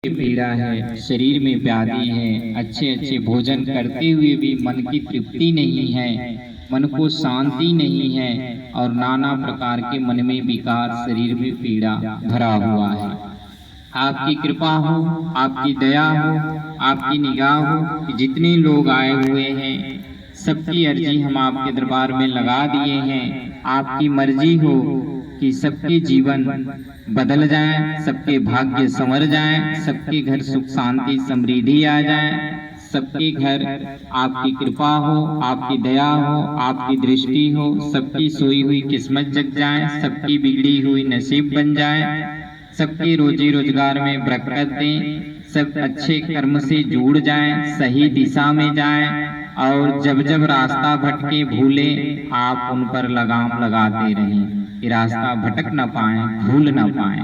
पीड़ा है, शरीर में व्याधि है, अच्छे अच्छे भोजन करते हुए भी मन की तृप्ति नहीं है, मन को शांति नहीं है और नाना प्रकार के मन में विकार, शरीर में पीड़ा भरा हुआ है। आपकी कृपा हो, आपकी दया हो, आपकी निगाह हो कि जितने लोग आए हुए हैं सबकी अर्जी हम आपके दरबार में लगा दिए हैं। आपकी मर्जी हो कि सबके जीवन बदल जाए, सबके भाग्य संवर जाए, सबके घर सुख शांति समृद्धि आ जाए, सबके घर आपकी कृपा हो, आपकी दया हो, आपकी दृष्टि हो, सबकी सोई हुई किस्मत जग जाए, सबकी बिगड़ी हुई नसीब बन जाए, सबके रोजी रोजगार में बरकत दें, सब अच्छे कर्म से जुड़ जाएं, सही दिशा में जाएं और जब जब रास्ता भटके भूले आप उन पर लगाम लगाते रहें कि रास्ता भटक न पाए, भूल न पाए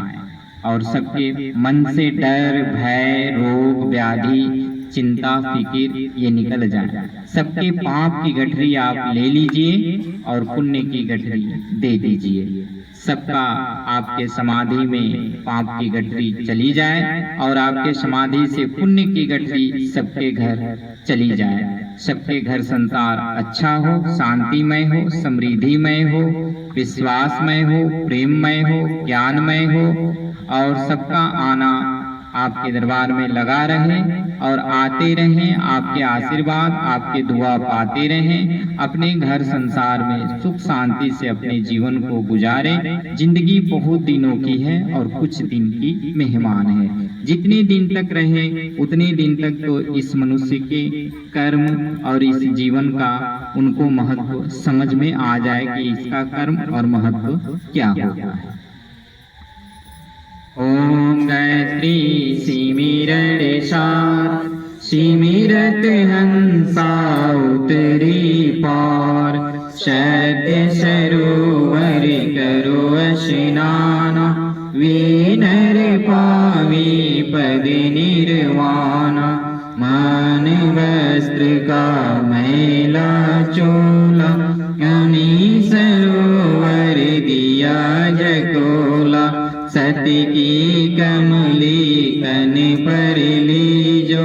और सबके मन से डर, भय, रोग, व्याधि, चिंता, फिकिर ये निकल जाए। सबके पाप की गठरी आप ले लीजिए और पुण्य की गठरी दे दीजिए। सबका आपके समाधि में पाप की गठरी चली जाए और आपके समाधि से पुण्य की गठरी सबके घर चली जाए। सबके घर संसार अच्छा हो, शांतिमय हो, समृद्धिमय हो, विश्वासमय हो, प्रेममय हो, ज्ञानमय हो और सबका आना आपके दरबार में लगा रहे और आते रहें, आपके आशीर्वाद, आपके दुआ पाते रहें, अपने घर संसार में सुख शांति से अपने जीवन को गुजारें। जिंदगी बहुत दिनों की है और कुछ दिन की मेहमान है। जितने दिन तक रहे उतने दिन तक तो इस मनुष्य के कर्म और इस जीवन का उनको महत्व समझ में आ जाए कि इसका कर्म और महत्व क्या होता है। ओम गायत्री सिमिरण सार, सिमिरत हंसा उतरी पार, सत्य सरोवर करो स्नान, वे नर पावी पद निर्वाण, मान वस्त्र का मैला चोला, अनी सरोवर दिया जकोला, सत्य की कमली तन पर लीजो,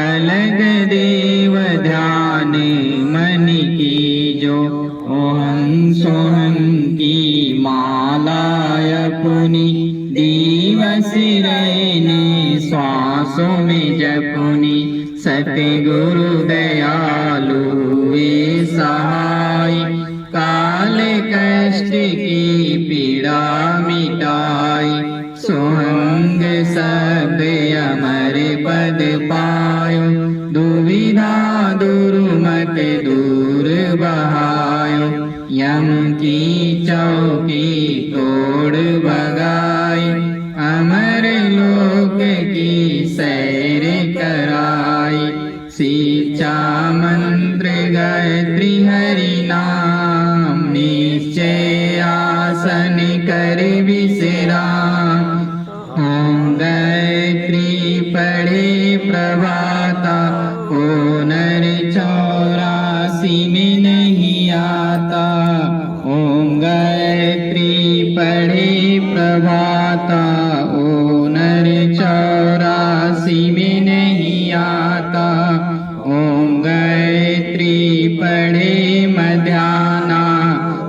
अलग देव ध्यान मन की जो, ओहं सोहं की माला अपनी, दिवस रहने श्वासों में जपुनी, सतगुरु दयालु वे सहाय, काल कष्ट की पीड़ा मिटाई, सोहंग सब अमर पद पायो, दुविधा दुर्मत दूर बहायो, यम की चौकी तोड़ भगाई, अमर लोक की सैर कराई, शिक्षा मंत्र गायत्री हरि नाम, निश्चय आसन कर विश्राम, ओम गायत्री पढ़े प्रभाता, को नर 84 में नहीं आता, ओम गायत्री पढ़े प्रभाता, ओ नर 84 में नहीं आता, ओम गायत्री पढ़े मध्याना,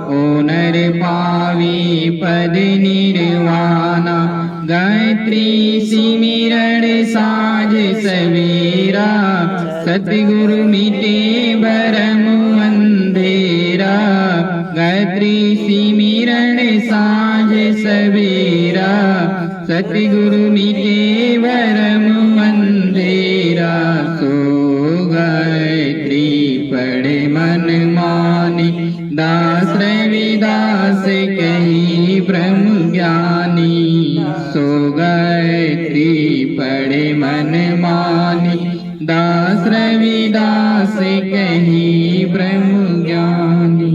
ओ नर पावी पद निर्वाणा, गायत्री सिमिरण साँझ सवेरा, सतगुरु मिटे भरम अंधेरा, गायत्री सिमिरण साँझ सवेरा, सतगुरु मिटे भरम अंधेरा, सो गायत्री पढ़े मन मानी, दास रविदास कही ब्रह्म ज्ञानी, सो गायत्री पढ़े मन मानी, दास रविदास कही ब्रह्म ज्ञानी।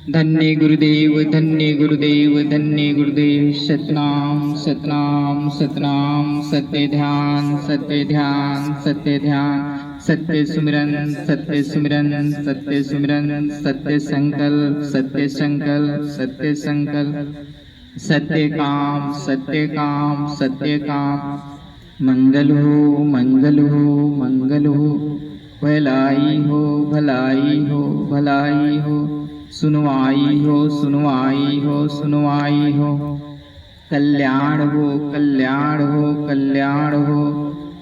धन्य गुरुदेव, धन्य गुरुदेव, धन्य गुरुदेव। सतनाम सतनाम सतनाम, सत्य ध्यान सत्य ध्यान सत्य ध्यान, सत्य सुमिरन सत्य सुमिरन सत्य सुमिरन, सत्य संकल्प सत्य संकल्प सत्य संकल्प। सत्य काम सत्य काम सत्य काम। मंगल हो मंगल हो मंगल हो, भलाई हो भलाई हो भलाई हो, सुनवाई हो सुनवाई हो सुनवाई हो, कल्याण हो कल्याण हो कल्याण हो।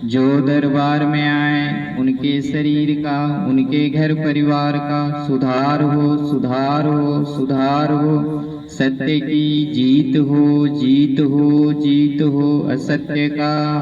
जो दरबार में आए उनके शरीर का, उनके घर परिवार का सुधार हो सुधार हो सुधार हो। सत्य की जीत हो जीत हो जीत हो, असत्य का